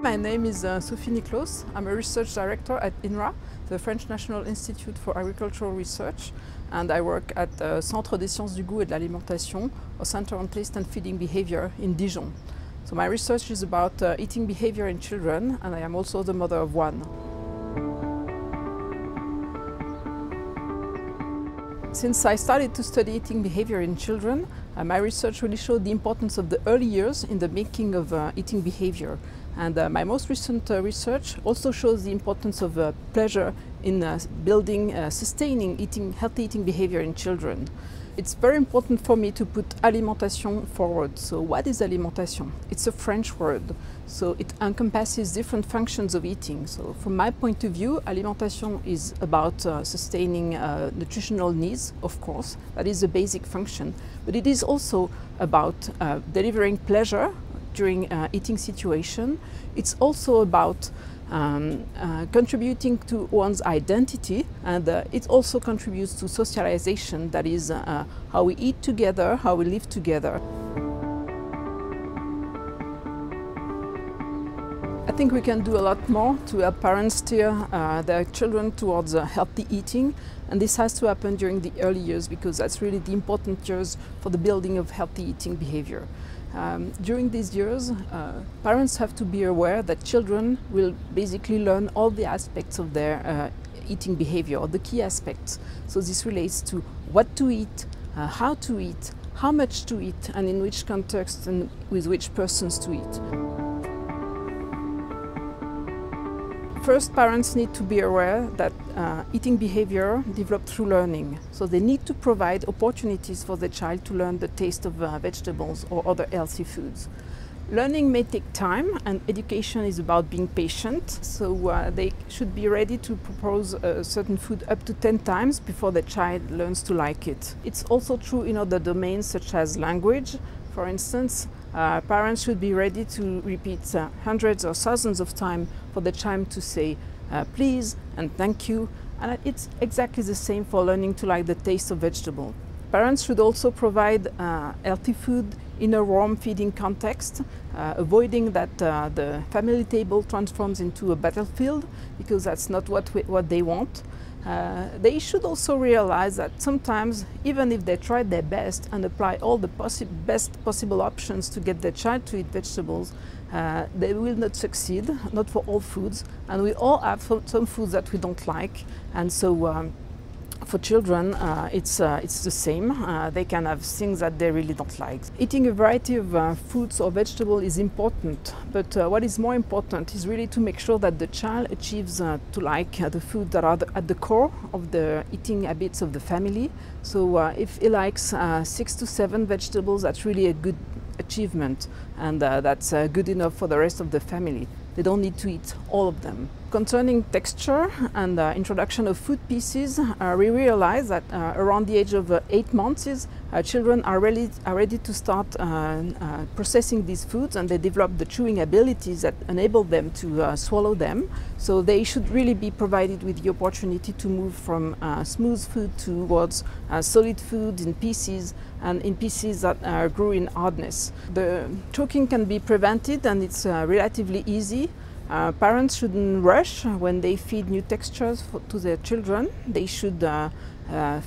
My name is Sophie Nicklaus. I'm a research director at INRA, the French National Institute for Agricultural Research, and I work at the Centre des Sciences du Goût et de l'Alimentation, a center on taste and feeding behavior in Dijon. So my research is about eating behavior in children, and I am also the mother of one. Since I started to study eating behavior in children, my research really showed the importance of the early years in the making of eating behavior. And my most recent research also shows the importance of pleasure in building, sustaining healthy eating behavior in children. It's very important for me to put alimentation forward. So what is alimentation? It's a French word, so it encompasses different functions of eating. So from my point of view, alimentation is about sustaining nutritional needs, of course. That is a basic function. But it is also about delivering pleasure during eating situation. It's also about contributing to one's identity, and it also contributes to socialization, that is how we eat together, how we live together. I think we can do a lot more to help parents steer their children towards healthy eating, and this has to happen during the early years because that's really the important years for the building of healthy eating behavior. During these years, parents have to be aware that children will basically learn all the aspects of their eating behavior, or the key aspects. So this relates to what to eat, how to eat, how much to eat, and in which context and with which persons to eat. First, parents need to be aware that eating behavior developed through learning. So they need to provide opportunities for the child to learn the taste of vegetables or other healthy foods. Learning may take time, and education is about being patient. So they should be ready to propose a certain food up to 10 times before the child learns to like it. It's also true in other domains such as language. For instance, parents should be ready to repeat hundreds or thousands of times for the child to say please and thank you. And it's exactly the same for learning to like the taste of vegetable. Parents should also provide healthy food in a warm feeding context, avoiding that the family table transforms into a battlefield, because that's not what they want. They should also realize that sometimes, even if they try their best and apply all the best possible options to get their child to eat vegetables, they will not succeed, not for all foods, and we all have some foods that we don't like, and so for children, it's the same. They can have things that they really don't like. Eating a variety of fruits or vegetables is important, but what is more important is really to make sure that the child achieves to like the food that are at the core of the eating habits of the family. So if he likes 6 to 7 vegetables, that's really a good achievement, and that's good enough for the rest of the family. They don't need to eat all of them. Concerning texture and introduction of food pieces, we realize that around the age of 8 months, children are ready to start processing these foods, and they develop the chewing abilities that enable them to swallow them. So they should really be provided with the opportunity to move from smooth food towards solid food in pieces, and in pieces that grew in hardness. The choking can be prevented, and it's relatively easy. Parents shouldn't rush when they feed new textures to their children. They should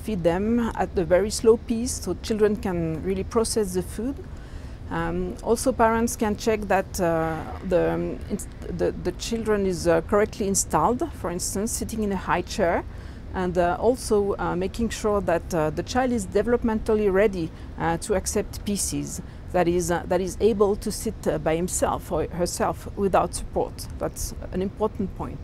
feed them at a very slow pace so children can really process the food. Also, parents can check that the children is correctly installed, for instance, sitting in a high chair, and also making sure that the child is developmentally ready to accept pieces. That is able to sit by himself or herself without support. That's an important point.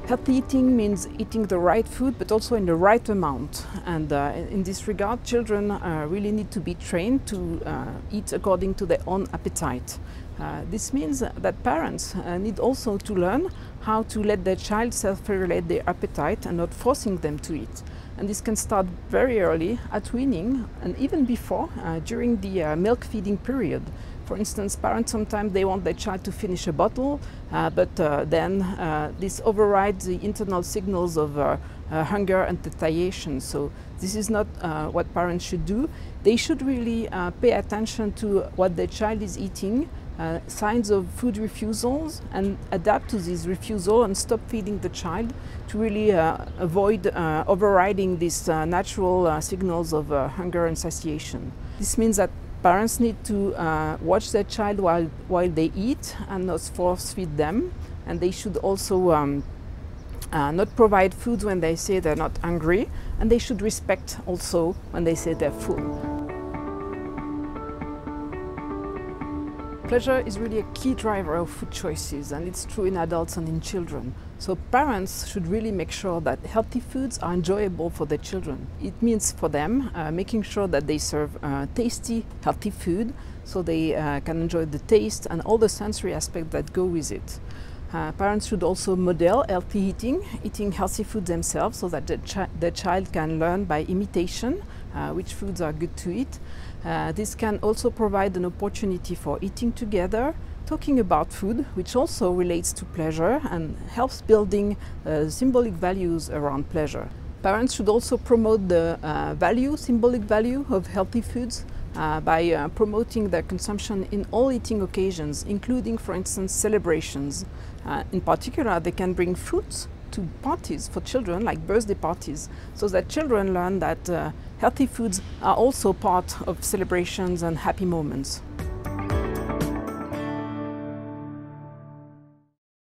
Healthy eating means eating the right food, but also in the right amount. And in this regard, children really need to be trained to eat according to their own appetite. This means that parents need also to learn how to let their child self-regulate their appetite and not forcing them to eat. And this can start very early at weaning, and even before, during the milk feeding period. For instance, parents sometimes they want their child to finish a bottle, but then this overrides the internal signals of hunger and satiation. So this is not what parents should do. They should really pay attention to what their child is eating, signs of food refusals, and adapt to this refusal and stop feeding the child to really avoid overriding these natural signals of hunger and satiation. This means that parents need to watch their child while they eat and not force feed them, and they should also not provide food when they say they're not hungry, and they should respect also when they say they're full. Pleasure is really a key driver of food choices, and it's true in adults and in children. So parents should really make sure that healthy foods are enjoyable for their children. It means for them making sure that they serve tasty, healthy food so they can enjoy the taste and all the sensory aspects that go with it. Parents should also model healthy eating healthy food themselves so that the child can learn by imitation which foods are good to eat. This can also provide an opportunity for eating together, talking about food, which also relates to pleasure and helps building symbolic values around pleasure. Parents should also promote the symbolic value of healthy foods by promoting their consumption in all eating occasions, including, for instance, celebrations. In particular, they can bring fruits to parties for children, like birthday parties, so that children learn that healthy foods are also part of celebrations and happy moments.